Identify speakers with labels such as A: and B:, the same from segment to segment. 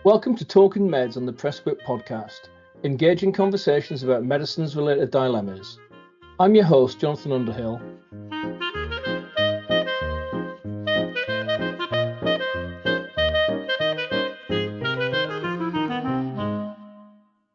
A: Welcome to Talking Meds on the Prescript podcast, engaging conversations about medicines-related dilemmas. I'm your host, Jonathan Underhill.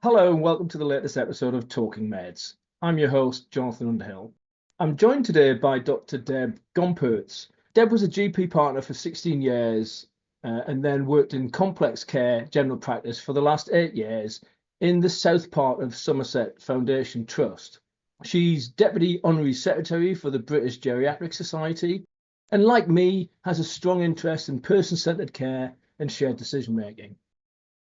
A: Hello and welcome to the latest episode of Talking Meds. I'm your host, Jonathan Underhill. I'm joined today by Dr. Deb Gompertz. Deb was a GP partner for 16 years and then worked in complex care general practice for the last 8 years in the south part of Somerset Foundation Trust. She's Deputy Honorary Secretary for the British Geriatric Society and, like me, has a strong interest in person-centred care and shared decision-making.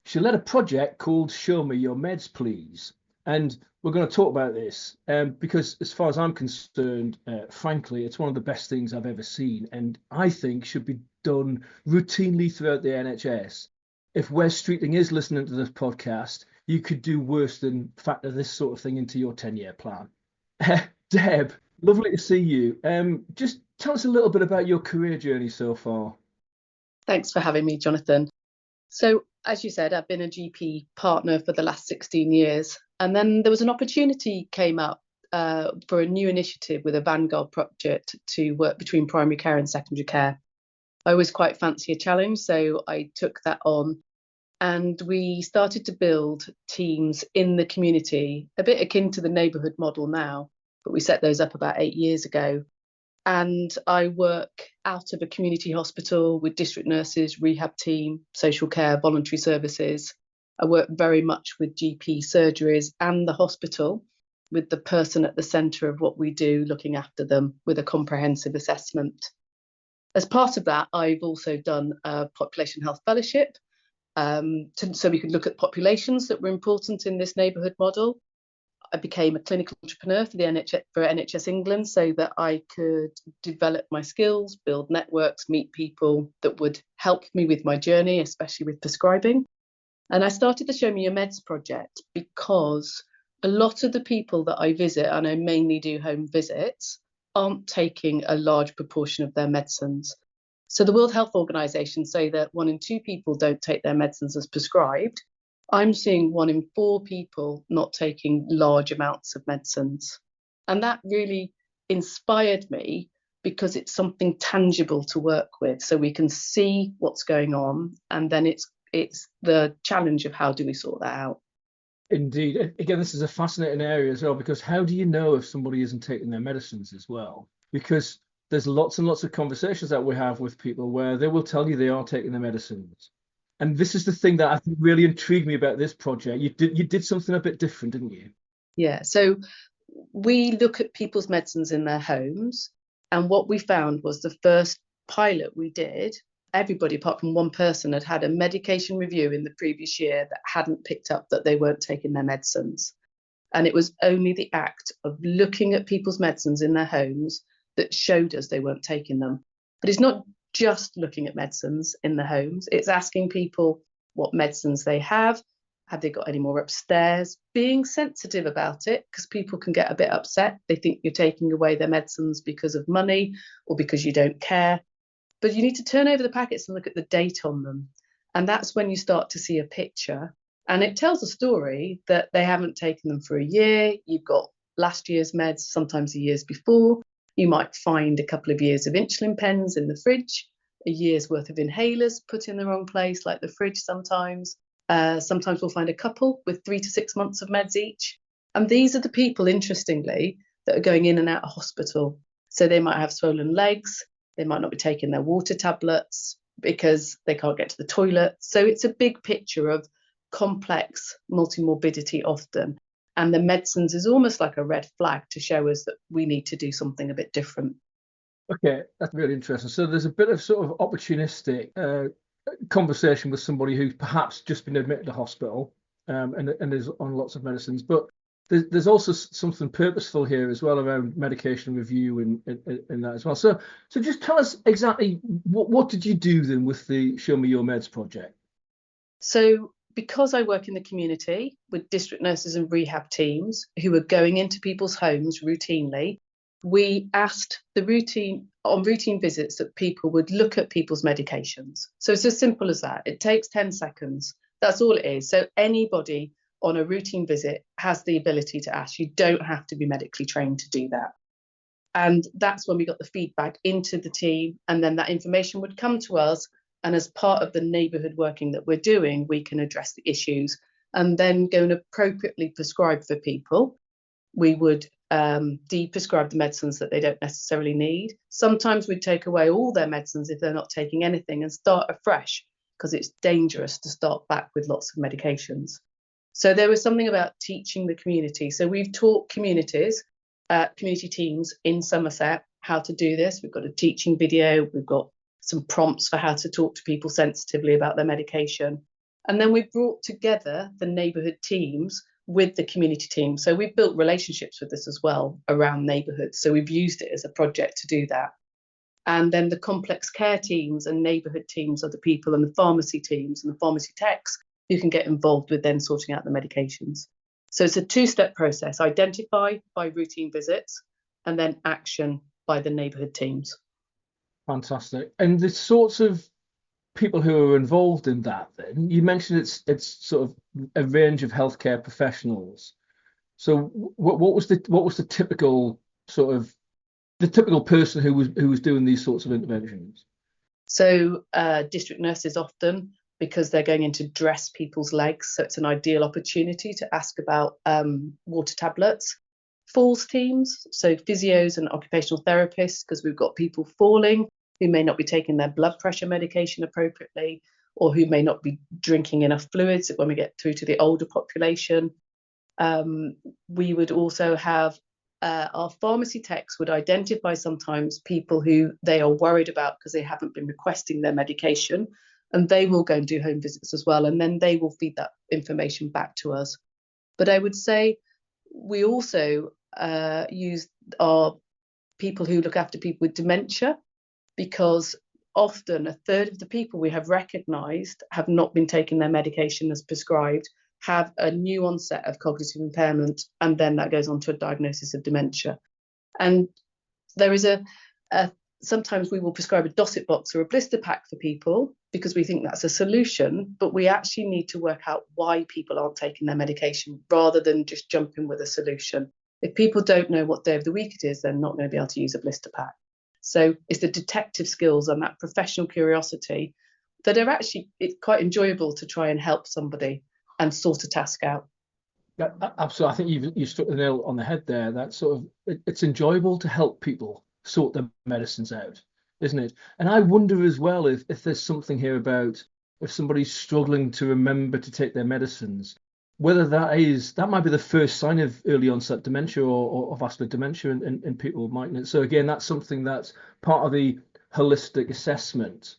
A: She led a project called Show Me Your Meds, Please. And we're going to talk about this because, as far as I'm concerned, frankly, it's one of the best things I've ever seen and I think should be done routinely throughout the NHS. If Wes Streetling is listening to this podcast, you could do worse than factor this sort of thing into your 10-year plan. Deb, lovely to see you. Just tell us a little bit about your career journey so far.
B: Thanks for having me, Jonathan. So, as you said, I've been a GP partner for the last 16 years. And then there was an opportunity came up for a new initiative with a Vanguard project to work between primary care and secondary care. I always quite fancy a challenge, so I took that on. And we started to build teams in the community, a bit akin to the neighbourhood model now, but we set those up about 8 years ago. And I work out of a community hospital with district nurses, rehab team, social care, voluntary services. I work very much with GP surgeries and the hospital, with the person at the centre of what we do, looking after them with a comprehensive assessment. As part of that, I've also done a population health fellowship, so we could look at populations that were important in this neighbourhood model. I became a clinical entrepreneur for NHS England so that I could develop my skills, build networks, meet people that would help me with my journey, especially with prescribing. And I started the Show Me Your Meds project because a lot of the people that I visit, and I mainly do home visits, aren't taking a large proportion of their medicines. So the World Health Organization say that 1 in 2 people don't take their medicines as prescribed. I'm seeing 1 in 4 people not taking large amounts of medicines. And that really inspired me because it's something tangible to work with. So we can see what's going on. And then it's the challenge of how do we sort that out.
A: Indeed. Again, this is a fascinating area as well, because how do you know if somebody isn't taking their medicines as well? Because there's lots and lots of conversations that we have with people where they will tell you they are taking their medicines. And this is the thing that I think really intrigued me about this project. You did something a bit different, didn't you?
B: Yeah. So we look at people's medicines in their homes. And what we found was the first pilot we did, everybody apart from one person had had a medication review in the previous year that hadn't picked up that they weren't taking their medicines. And it was only the act of looking at people's medicines in their homes that showed us they weren't taking them. But it's not just looking at medicines in the homes, it's asking people what medicines they have they got any more upstairs, being sensitive about it, because people can get a bit upset. They think you're taking away their medicines because of money or because you don't care. But you need to turn over the packets and look at the date on them. And that's when you start to see a picture. And it tells a story that they haven't taken them for a year. You've got last year's meds, sometimes the years before. You might find a couple of years of insulin pens in the fridge, a year's worth of inhalers put in the wrong place, like the fridge sometimes. Sometimes we'll find a couple with 3 to 6 months of meds each. And these are the people, interestingly, that are going in and out of hospital. So they might have swollen legs. They might not be taking their water tablets because they can't get to the toilet. So it's a big picture of complex multimorbidity often. And the medicines is almost like a red flag to show us that we need to do something a bit different.
A: Okay, that's really interesting. So there's a bit of sort of opportunistic conversation with somebody who's perhaps just been admitted to hospital and is on lots of medicines. But there's also something purposeful here as well around medication review and that as well. So just tell us exactly what did you do then with the Show Me Your Meds project?
B: So because I work in the community with district nurses and rehab teams who are going into people's homes routinely, we asked routine visits that people would look at people's medications. So it's as simple as that. It takes 10 seconds That's all it is. So anybody on a routine visit has the ability to ask. You don't have to be medically trained to do that. And that's when we got the feedback into the team, and then that information would come to us. And as part of the neighbourhood working that we're doing, we can address the issues and then go and appropriately prescribe for people. We would de-prescribe the medicines that they don't necessarily need. Sometimes we'd take away all their medicines if they're not taking anything and start afresh, because it's dangerous to start back with lots of medications. So there was something about teaching the community. So we've taught community teams in Somerset how to do this. We've got a teaching video. We've got some prompts for how to talk to people sensitively about their medication. And then we've brought together the neighbourhood teams with the community team. So we've built relationships with this as well around neighbourhoods. So we've used it as a project to do that. And then the complex care teams and neighbourhood teams are the people, and the pharmacy teams and the pharmacy techs who can get involved with then sorting out the medications. So it's a two-step process: identify by routine visits and then action by the neighbourhood teams.
A: Fantastic. And the sorts of people who are involved in that, then you mentioned it's sort of a range of healthcare professionals. So what was the typical sort of the typical person who was doing these sorts of interventions?
B: So district nurses often, because they're going in to dress people's legs, so it's an ideal opportunity to ask about water tablets. Falls teams, so physios and occupational therapists, because we've got people falling who may not be taking their blood pressure medication appropriately, or who may not be drinking enough fluids when we get through to the older population. We would also have our pharmacy techs would identify sometimes people who they are worried about because they haven't been requesting their medication, and they will go and do home visits as well, and then they will feed that information back to us. But I would say we also use our people who look after people with dementia, because often a third of the people we have recognised have not been taking their medication as prescribed, have a new onset of cognitive impairment, and then that goes on to a diagnosis of dementia. And there is sometimes we will prescribe a Dosset box or a blister pack for people because we think that's a solution, but we actually need to work out why people aren't taking their medication rather than just jumping with a solution. If people don't know what day of the week it is, they're not going to be able to use a blister pack. So it's the detective skills and that professional curiosity that are actually, it's quite enjoyable to try and help somebody and sort a task out.
A: Yeah, absolutely. I think you struck the nail on the head there. That sort of it's enjoyable to help people sort their medicines out, isn't it? And I wonder as well if there's something here about if somebody's struggling to remember to take their medicines, whether that might be the first sign of early onset dementia or vascular dementia in people, mightn't it? So again, that's something that's part of the holistic assessment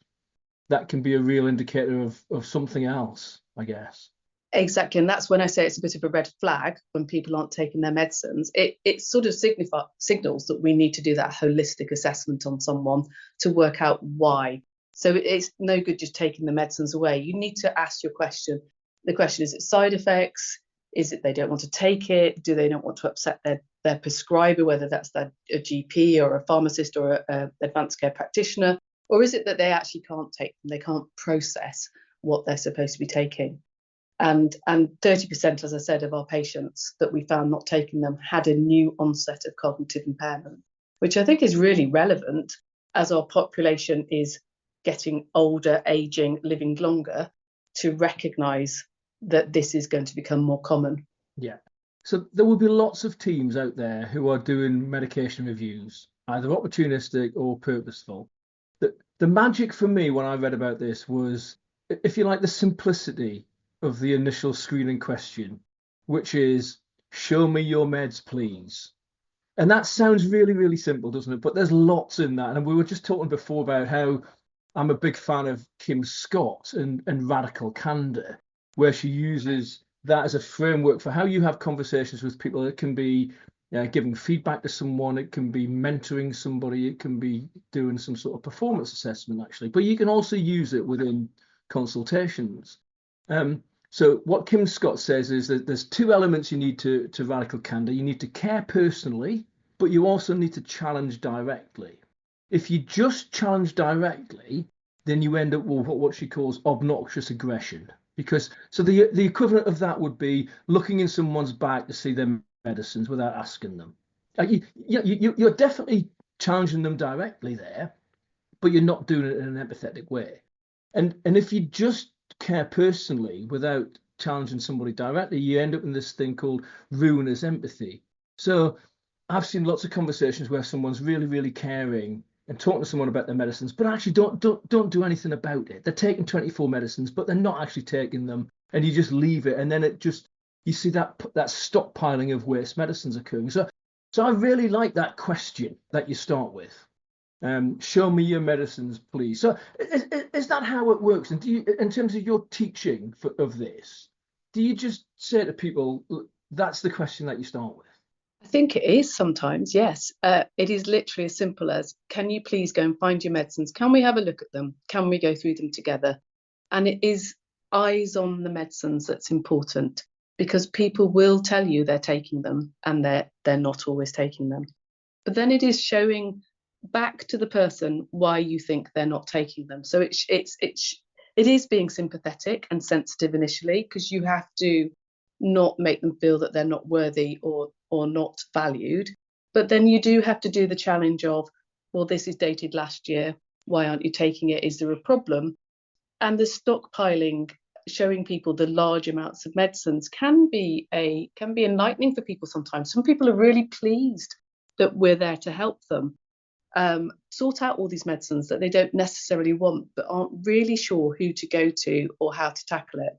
A: that can be a real indicator of something else, I guess.
B: Exactly, and that's when I say it's a bit of a red flag when people aren't taking their medicines. It sort of signals that we need to do that holistic assessment on someone to work out why. So it's no good just taking the medicines away. You need to ask your question. The question is it side effects? Is it they don't want to take it? Do they not want to upset their prescriber, whether that's a GP or a pharmacist or an advanced care practitioner? Or is it that they actually can't take them? They can't process what they're supposed to be taking. And 30%, as I said, of our patients that we found not taking them had a new onset of cognitive impairment, which I think is really relevant as our population is getting older, aging, living longer, to recognise that this is going to become more common.
A: Yeah. So there will be lots of teams out there who are doing medication reviews, either opportunistic or purposeful. The magic for me when I read about this was, if you like, the simplicity of the initial screening question, which is, show me your meds, please. And that sounds really, really simple, doesn't it? But there's lots in that. And we were just talking before about how I'm a big fan of Kim Scott and Radical Candor, where she uses that as a framework for how you have conversations with people. It can be giving feedback to someone, it can be mentoring somebody, it can be doing some sort of performance assessment, actually. But you can also use it within consultations. So what Kim Scott says is that there's two elements you need to Radical Candor. You need to care personally, but you also need to challenge directly. If you just challenge directly, then you end up with what she calls obnoxious aggression. Because so the equivalent of that would be looking in someone's bag to see their medicines without asking them. You're definitely challenging them directly there, but you're not doing it in an empathetic way. And if you just care personally without challenging somebody directly, you end up in this thing called ruinous empathy. So I've seen lots of conversations where someone's really, really caring and talking to someone about their medicines, but actually don't do anything about it. They're taking 24 medicines, but they're not actually taking them, and you just leave it, and then it just you see that stockpiling of waste medicines occurring. So I really like that question that you start with. Show me your medicines, please. So is that how it works? And do you, in terms of your teaching of this, do you just say to people, that's the question that you start with?
B: I think it is sometimes, yes. It is literally as simple as, can you please go and find your medicines? Can we have a look at them? Can we go through them together? And it is eyes on the medicines that's important, because people will tell you they're taking them and they're not always taking them. But then it is showing back to the person why you think they're not taking them. So it is being sympathetic and sensitive initially, because you have to not make them feel that they're not worthy or not valued. But then you do have to do the challenge of, well, this is dated last year. Why aren't you taking it? Is there a problem? And the stockpiling, showing people the large amounts of medicines can be enlightening for people sometimes. Some people are really pleased that we're there to help them sort out all these medicines that they don't necessarily want, but aren't really sure who to go to or how to tackle it.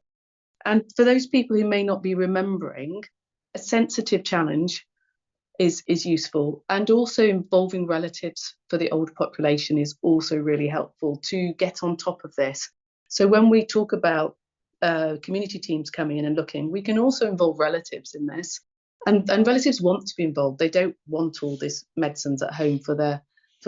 B: And for those people who may not be remembering, a sensitive challenge is useful, and also involving relatives for the older population is also really helpful to get on top of this. So when we talk about community teams coming in and looking, we can also involve relatives in this, and relatives want to be involved. They don't want all these medicines at home for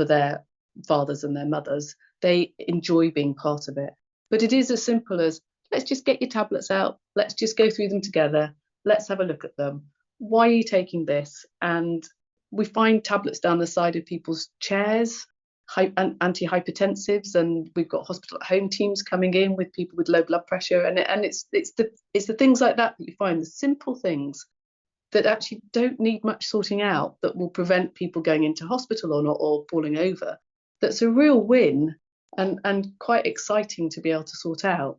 B: their fathers and their mothers. They enjoy being part of it. But it is as simple as, let's just get your tablets out, let's just go through them together, let's have a look at them. Why are you taking this? And we find tablets down the side of people's chairs, antihypertensives, and we've got hospital at home teams coming in with people with low blood pressure, and it's the things like that you find, the simple things that actually don't need much sorting out, that will prevent people going into hospital or falling over. That's a real win, and quite exciting to be able to sort out.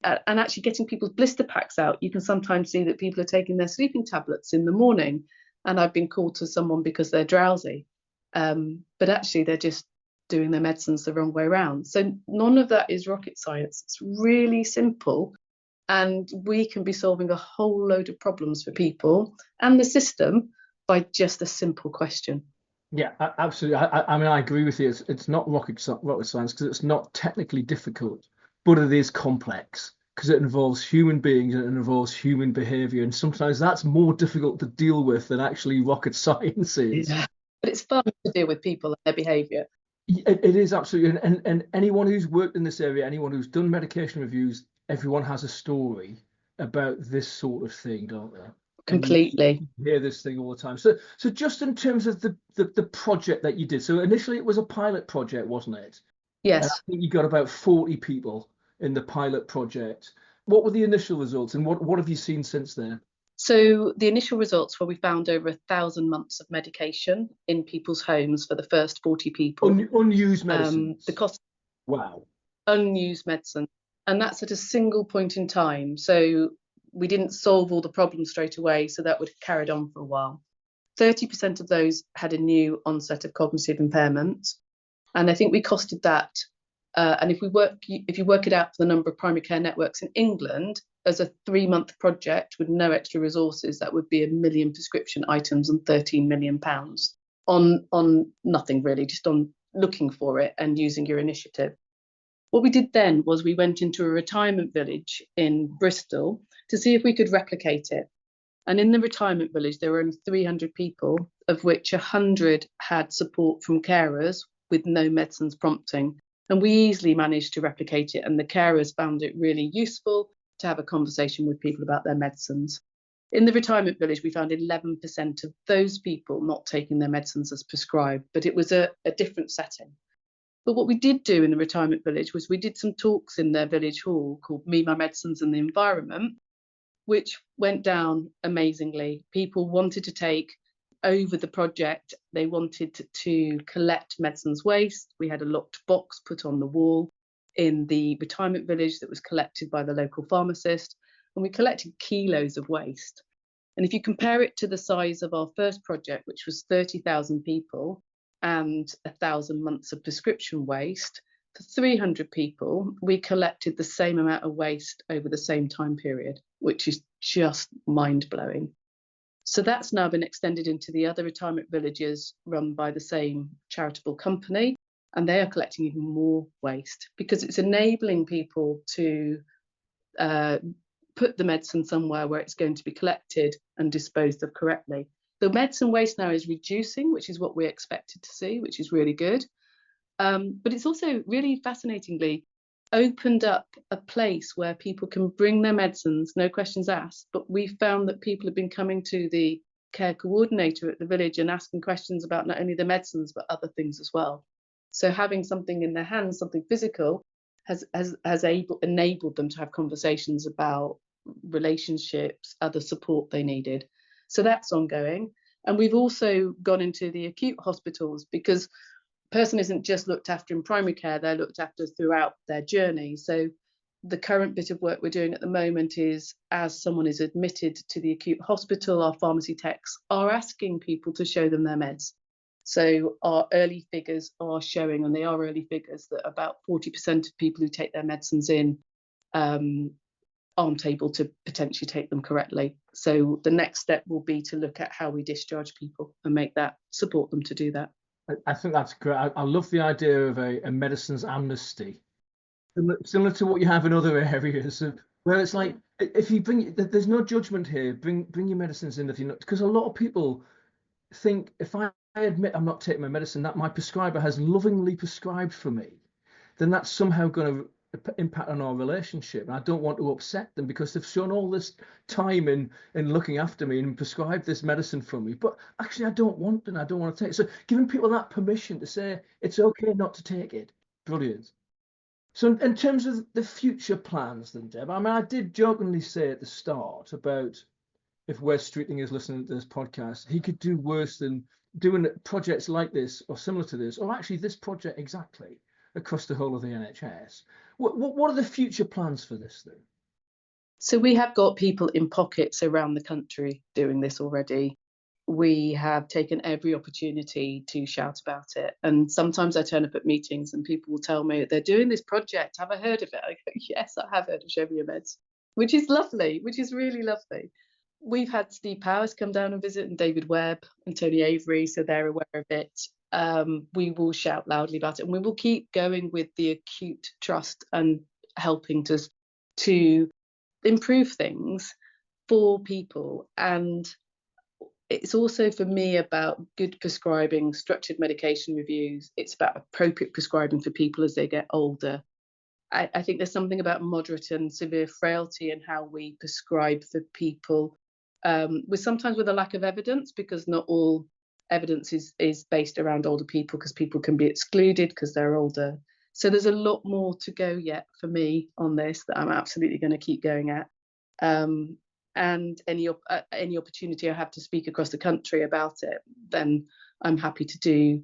B: And actually getting people's blister packs out, you can sometimes see that people are taking their sleeping tablets in the morning, and I've been called to someone because they're drowsy, but actually they're just doing their medicines the wrong way around. So none of that is rocket science. It's really simple, and we can be solving a whole load of problems for people and the system by just a simple question.
A: Yeah, absolutely. I mean, I agree with you. It's not rocket science because it's not technically difficult, but it is complex because it involves human beings and it involves human behavior. And sometimes that's more difficult to deal with than actually rocket science is.
B: Yeah. But it's fun to deal with people and their behavior.
A: It is absolutely. And anyone who's worked in this area, anyone who's done medication reviews, everyone has a story about this sort of thing, don't they?
B: Completely.
A: You hear this thing all the time. So just in terms of the project that you did, so initially it was a pilot project, wasn't it?
B: Yes.
A: And I think you got about 40 people in the pilot project. What were the initial results, and what have you seen since then?
B: So the initial results were we found over 1,000 months of medication in people's homes for the first 40 people.
A: Unused medicine.
B: The cost.
A: Wow.
B: Unused medicine, and that's at a single point in time. So we didn't solve all the problems straight away, so that would have carried on for a while. 30% of those had a new onset of cognitive impairment, and I think we costed that. And if you work it out for the number of primary care networks in England, as a 3-month project with no extra resources, that would be 1 million prescription items and £13 million on nothing really, just on looking for it and using your initiative. What we did then was we went into a retirement village in Bristol to see if we could replicate it. And in the retirement village, there were only 300 people, of which 100 had support from carers with no medicines prompting. And we easily managed to replicate it. And the carers found it really useful to have a conversation with people about their medicines. In the retirement village, we found 11% of those people not taking their medicines as prescribed, but it was a different setting. But what we did do in the retirement village was we did some talks in their village hall called Me, My Medicines and the Environment, which went down amazingly. People wanted to take over the project. They wanted to collect medicines waste. We had a locked box put on the wall in the retirement village that was collected by the local pharmacist, and we collected kilos of waste. And if you compare it to the size of our first project, which was 30,000 people and 1,000 months of prescription waste, for 300 people, we collected the same amount of waste over the same time period, which is just mind-blowing. So that's now been extended into the other retirement villages run by the same charitable company, and they are collecting even more waste because it's enabling people to put the medicine somewhere where it's going to be collected and disposed of correctly. The medicine waste now is reducing, which is what we expected to see, which is really good. But it's also really fascinatingly opened up a place where people can bring their medicines, no questions asked. But we found that people have been coming to the care coordinator at the village and asking questions about not only the medicines, but other things as well. So having something in their hands, something physical, has enabled them to have conversations about relationships, other support they needed. So that's ongoing. And we've also gone into the acute hospitals because a person isn't just looked after in primary care, they're looked after throughout their journey. So the current bit of work we're doing at the moment is, as someone is admitted to the acute hospital, our pharmacy techs are asking people to show them their meds. So our early figures are showing, and they are early figures, that about 40% of people who take their medicines in aren't able to potentially take them correctly. So the next step will be to look at how we discharge people and support them to do that.
A: I think that's great. I love the idea of a medicines amnesty, similar to what you have in other areas, where it's like, if you there's no judgment here. Bring your medicines in if you're not, because a lot of people think if I admit I'm not taking my medicine that my prescriber has lovingly prescribed for me, then that's somehow going to impact on our relationship. And I don't want to upset them because they've shown all this time in looking after me and prescribed this medicine for me. But actually, I don't want it. I don't want to take it. So giving people that permission to say it's okay not to take it. Brilliant. So in terms of the future plans then, Deb, I mean, I did jokingly say at the start about if Wes Streetling is listening to this podcast, he could do worse than doing projects like this or similar to this, or actually this project exactly across the whole of the NHS. What are the future plans for this then?
B: So we have got people in pockets around the country doing this already. We have taken every opportunity to shout about it. And sometimes I turn up at meetings and people will tell me they're doing this project. Have I heard of it? I go, yes, I have heard of Show Me Your Meds, which is lovely, which is really lovely. We've had Steve Powers come down and visit, and David Webb and Tony Avery, so they're aware of it. We will shout loudly about it, and we will keep going with the acute trust and helping to improve things for people. And it's also for me about good prescribing, structured medication reviews. It's about appropriate prescribing for people as they get older. I think there's something about moderate and severe frailty and how we prescribe for people, sometimes with a lack of evidence, because not all evidence is based around older people, because people can be excluded because they're older. So there's a lot more to go yet for me on this that I'm absolutely going to keep going at. And any opportunity I have to speak across the country about it, then I'm happy to do.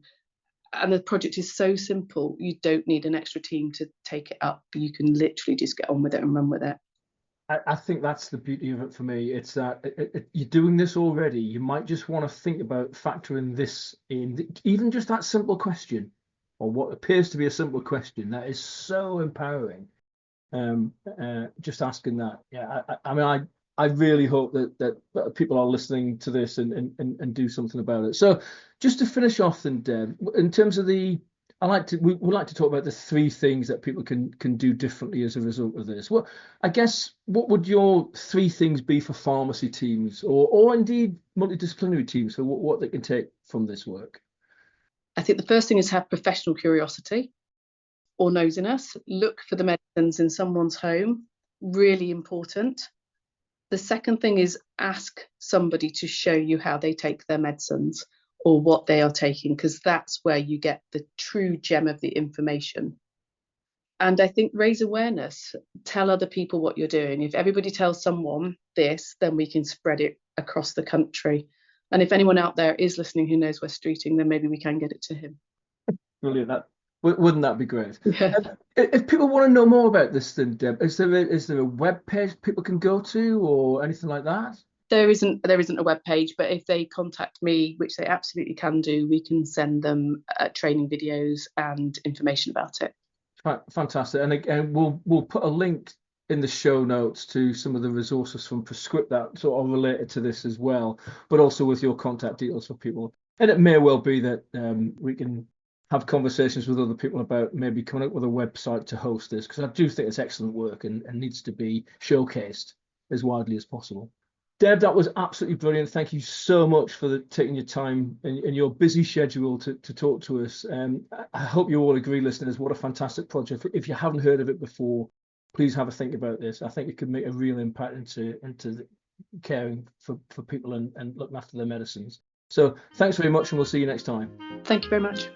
B: And the project is so simple, you don't need an extra team to take it up. You can literally just get on with it and run with it.
A: I think that's the beauty of it for me. It's that you're doing this already. You might just want to think about factoring this in, even just that simple question, or what appears to be a simple question. That is so empowering. Just asking that. Yeah, I mean, I really hope that people are listening to this and do something about it. So just to finish off then, Deb, in terms of we would like to talk about the three things that people can do differently as a result of this. What would your three things be for pharmacy teams or indeed multidisciplinary teams for what they can take from this work?
B: I think the first thing is have professional curiosity or nosiness. Look for the medicines in someone's home. Really important. The second thing is ask somebody to show you how they take their medicines, or what they are taking, because that's where you get the true gem of the information. And I think raise awareness, tell other people what you're doing. If everybody tells someone this, then we can spread it across the country. And if anyone out there is listening who knows West Streeting, then maybe we can get it to him.
A: Brilliant. Wouldn't that be great?
B: Yeah.
A: If people want to know more about this, then Deb, is there a web page people can go to or anything like that?
B: There isn't a web page, but if they contact me, which they absolutely can do, we can send them training videos and information about it.
A: Fantastic. And again, we'll put a link in the show notes to some of the resources from Prescript that sort of related to this as well, but also with your contact details for people. And it may well be that we can have conversations with other people about maybe coming up with a website to host this, because I do think it's excellent work and needs to be showcased as widely as possible. Deb, that was absolutely brilliant. Thank you so much for taking your time in your busy schedule to talk to us. I hope you all agree, listeners, what a fantastic project. If you haven't heard of it before, please have a think about this. I think it could make a real impact into caring for people and looking after their medicines. So thanks very much, and we'll see you next time.
B: Thank you very much.